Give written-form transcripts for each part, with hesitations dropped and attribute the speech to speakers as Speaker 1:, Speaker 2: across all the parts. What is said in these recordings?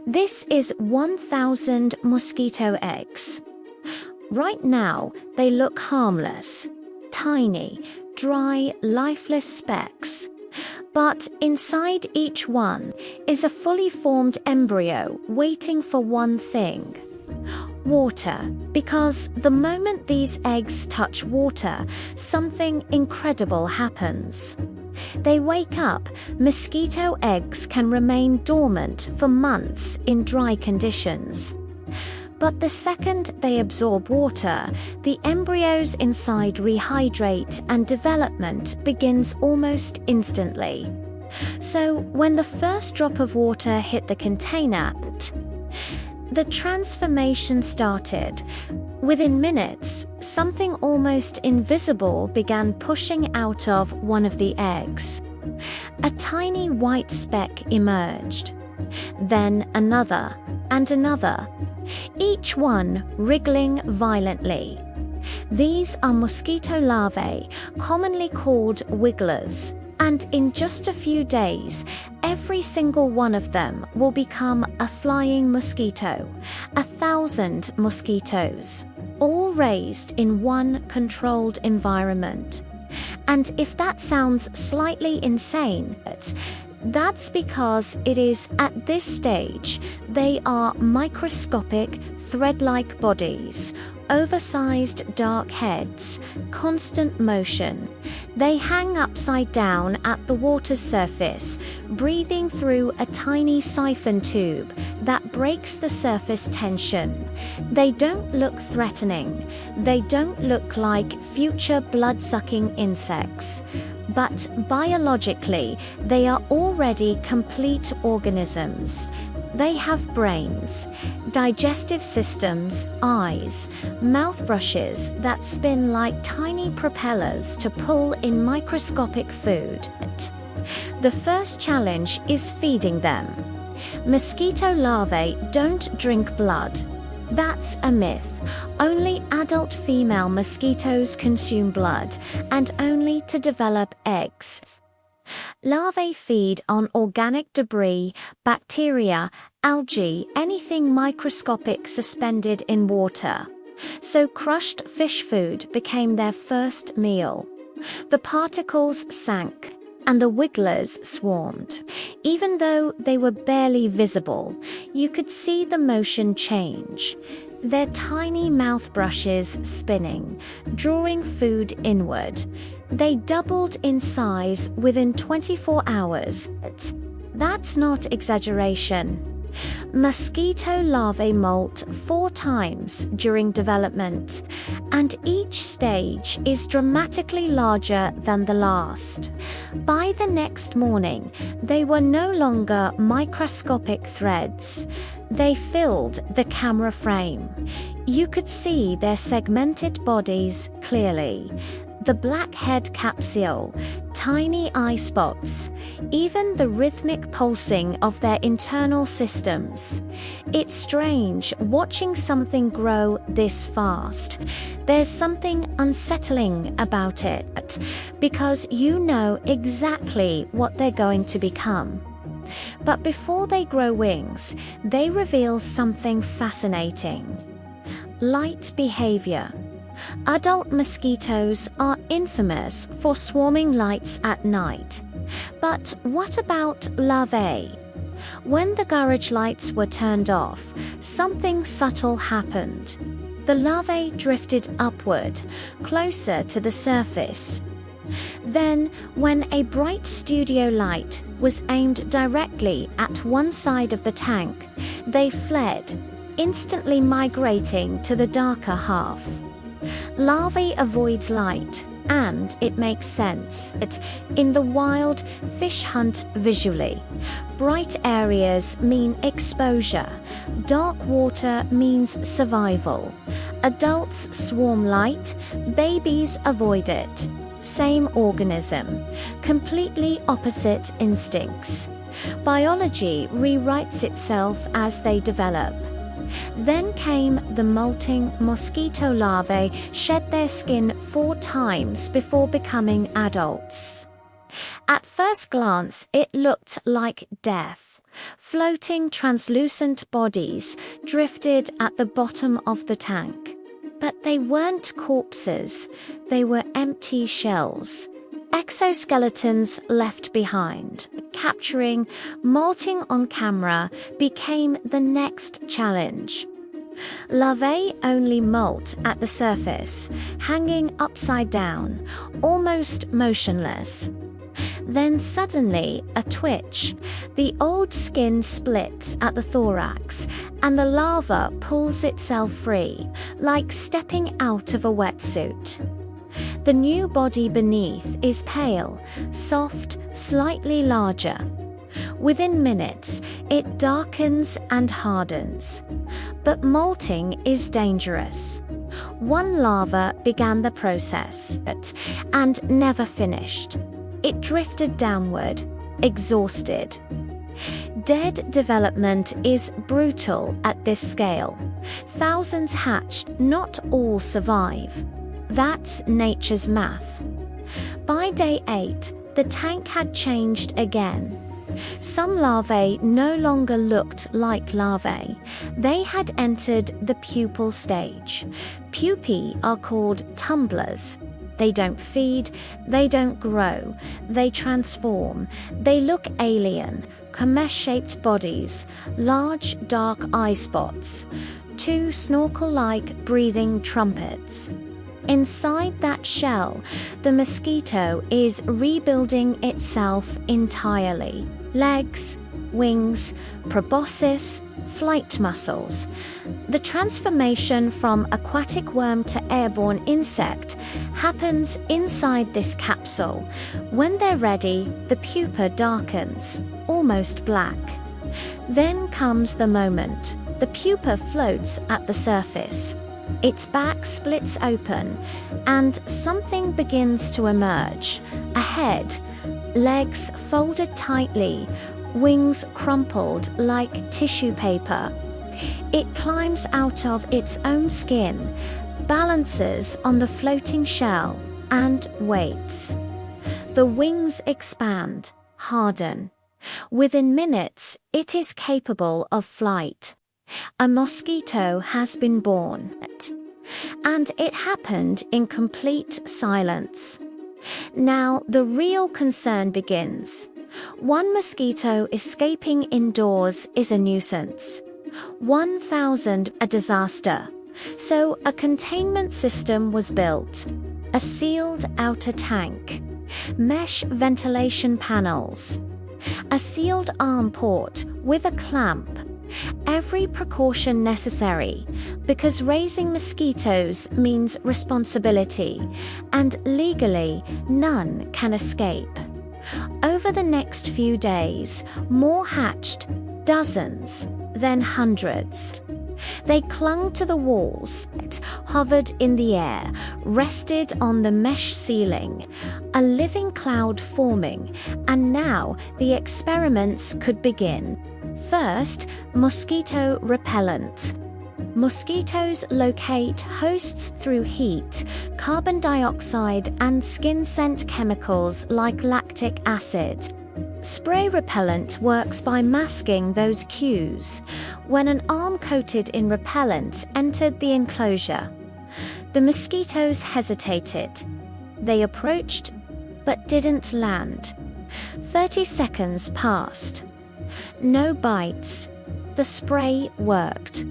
Speaker 1: This is 1,000 mosquito eggs. Right now, they look harmless, tiny, dry, lifeless specks. But inside each one is a fully formed embryo waiting for one thing: water. Because the moment these eggs touch water, something incredible happens. They wake up. Mosquito eggs can remain dormant for months in dry conditions. But the second they absorb water, the embryos inside rehydrate and development begins almost instantly. So when the first drop of water hit the container, the transformation started. Within minutes, something almost invisible began pushing out of one of the eggs. A tiny white speck emerged. Then another and another, each one wriggling violently. These are mosquito larvae, commonly called wigglers, and in just a few days, every single one of them will become a flying mosquito, 1,000 mosquitoes, all raised in one controlled environment. And if that sounds slightly insane, that's because it is at this stage they are microscopic, thread-like bodies, oversized dark heads, constant motion. They hang upside down at the water surface, breathing through a tiny siphon tube that breaks the surface tension. They don't look threatening. They don't look like future blood-sucking insects. But biologically, they are already complete organisms. They have brains, digestive systems, eyes, mouth brushes that spin like tiny propellers to pull in microscopic food. The first challenge is feeding them. Mosquito larvae don't drink blood. That's a myth. Only adult female mosquitoes consume blood, and only to develop eggs. Larvae feed on organic debris, bacteria, algae, anything microscopic suspended in water. So crushed fish food became their first meal. The particles sank, and the wigglers swarmed. Even though they were barely visible, you could see the motion change. Their tiny mouth brushes spinning, drawing food inward. They doubled in size within 24 hours. That's not exaggeration. Mosquito larvae molt 4 times during development, and each stage is dramatically larger than the last. By the next morning, they were no longer microscopic threads. They filled the camera frame. You could see their segmented bodies clearly. The black head capsule, tiny eye spots, even the rhythmic pulsing of their internal systems. It's strange watching something grow this fast. There's something unsettling about it, because you know exactly what they're going to become. But before they grow wings, they reveal something fascinating: light behavior. Adult mosquitoes are infamous for swarming lights at night. But what about larvae? When the garage lights were turned off, something subtle happened. The larvae drifted upward, closer to the surface. Then, when a bright studio light was aimed directly at one side of the tank, they fled, instantly migrating to the darker half. Larvae avoid light, and it makes sense. In the wild, fish hunt visually. Bright areas mean exposure. Dark water means survival. Adults swarm light, babies avoid it. Same organism, completely opposite instincts. Biology rewrites itself as they develop. Then came the molting mosquito larvae, shed their skin 4 times before becoming adults. At first glance, it looked like death. Floating translucent bodies drifted at the bottom of the tank. But they weren't corpses, they were empty shells. Exoskeletons left behind. Capturing, molting on camera became the next challenge. Larvae only molt at the surface, hanging upside down, almost motionless. Then suddenly, a twitch. The old skin splits at the thorax, and the larva pulls itself free, like stepping out of a wetsuit. The new body beneath is pale, soft, slightly larger. Within minutes, it darkens and hardens. But molting is dangerous. One larva began the process, and never finished. It drifted downward, exhausted. Dead development is brutal at this scale. Thousands hatched, not all survive. That's nature's math. By day 8, the tank had changed again. Some larvae no longer looked like larvae. They had entered the pupal stage. Pupae are called tumblers. They don't feed, they don't grow, they transform. They look alien, cometa-shaped bodies, large dark eye spots, 2 snorkel-like breathing trumpets. Inside that shell, the mosquito is rebuilding itself entirely. Legs, wings, proboscis, flight muscles. The transformation from aquatic worm to airborne insect happens inside this capsule. When they're ready, the pupa darkens, almost black. Then comes the moment. The pupa floats at the surface. Its back splits open, and something begins to emerge. A head, legs folded tightly, wings crumpled like tissue paper. It climbs out of its own skin, balances on the floating shell, and waits. The wings expand, harden. Within minutes, it is capable of flight. A mosquito has been born, and it happened in complete silence. Now the real concern begins. One mosquito escaping indoors is a nuisance. 1,000 a disaster. So a containment system was built. A sealed outer tank. Mesh ventilation panels. A sealed arm port with a clamp. Every precaution necessary, because raising mosquitoes means responsibility, and legally none can escape. Over the next few days, more hatched, dozens, then hundreds. They clung to the walls, hovered in the air, rested on the mesh ceiling, a living cloud forming, and now the experiments could begin. First, mosquito repellent. Mosquitoes locate hosts through heat, carbon dioxide, and skin scent chemicals like lactic acid. Spray repellent works by masking those cues. When an arm coated in repellent entered the enclosure, the mosquitoes hesitated. They approached, but didn't land. 30 seconds passed. No bites. The spray worked.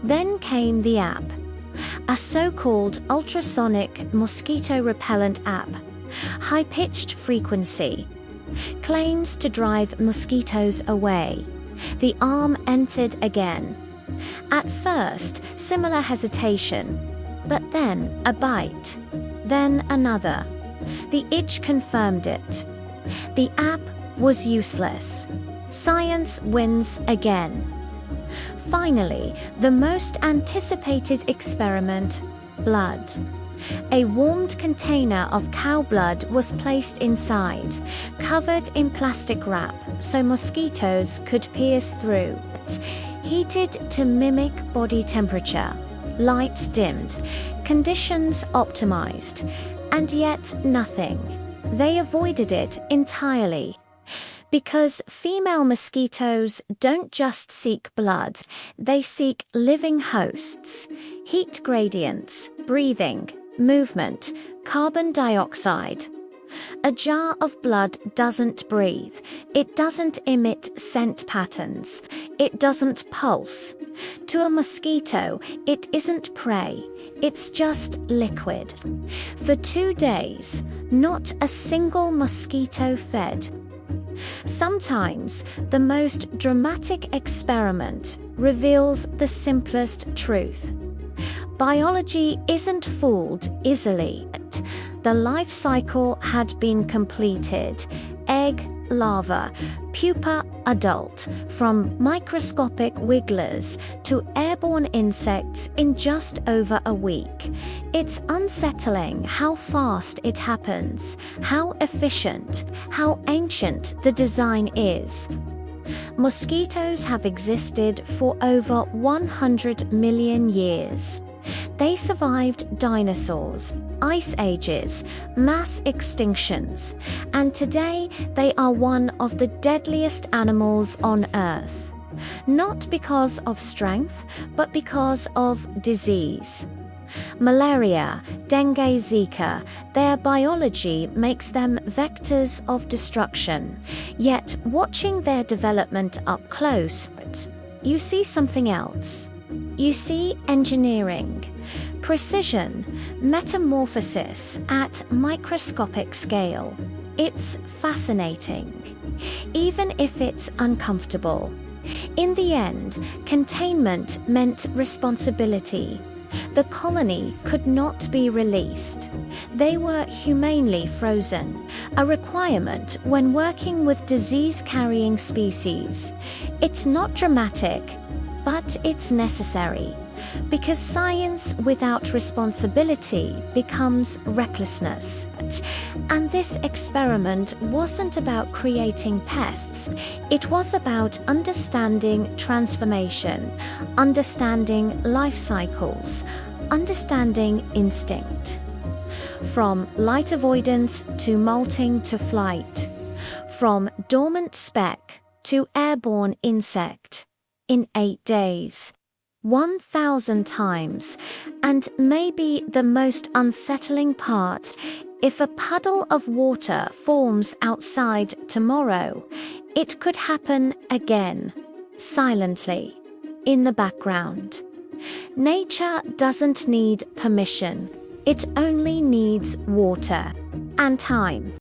Speaker 1: Then came the app. A so-called ultrasonic mosquito repellent app. High-pitched frequency. Claims to drive mosquitoes away. The arm entered again. At first, similar hesitation. But then a bite. Then another. The itch confirmed it. The app was useless. Science wins again. Finally, the most anticipated experiment, blood. A warmed container of cow blood was placed inside, covered in plastic wrap so mosquitoes could pierce through. Heated to mimic body temperature. Lights dimmed. Conditions optimized. And yet nothing. They avoided it entirely. Because female mosquitoes don't just seek blood, they seek living hosts, heat gradients, breathing, movement, carbon dioxide. A jar of blood doesn't breathe, it doesn't emit scent patterns, it doesn't pulse. To a mosquito, it isn't prey, it's just liquid. For 2 days, not a single mosquito fed. Sometimes the most dramatic experiment reveals the simplest truth. Biology isn't fooled easily. The life cycle had been completed. Egg, larva, pupa, adult, from microscopic wigglers to airborne insects in just over a week. It's unsettling how fast it happens, how efficient, how ancient the design is. Mosquitoes have existed for over 100 million years. They survived dinosaurs, ice ages, mass extinctions, and today they are one of the deadliest animals on Earth. Not because of strength, but because of disease. Malaria, dengue, Zika, their biology makes them vectors of destruction. Yet, watching their development up close, you see something else. You see engineering, precision, metamorphosis at microscopic scale. It's fascinating, even if it's uncomfortable. In the end, containment meant responsibility. The colony could not be released. They were humanely frozen, a requirement when working with disease-carrying species. It's not dramatic, but it's necessary, because science without responsibility becomes recklessness. And this experiment wasn't about creating pests, it was about understanding transformation, understanding life cycles, understanding instinct. From light avoidance to molting to flight, from dormant speck to airborne insect. In 8 days, 1,000 times, and maybe the most unsettling part, if a puddle of water forms outside tomorrow, it could happen again, silently, in the background. Nature doesn't need permission, it only needs water and time.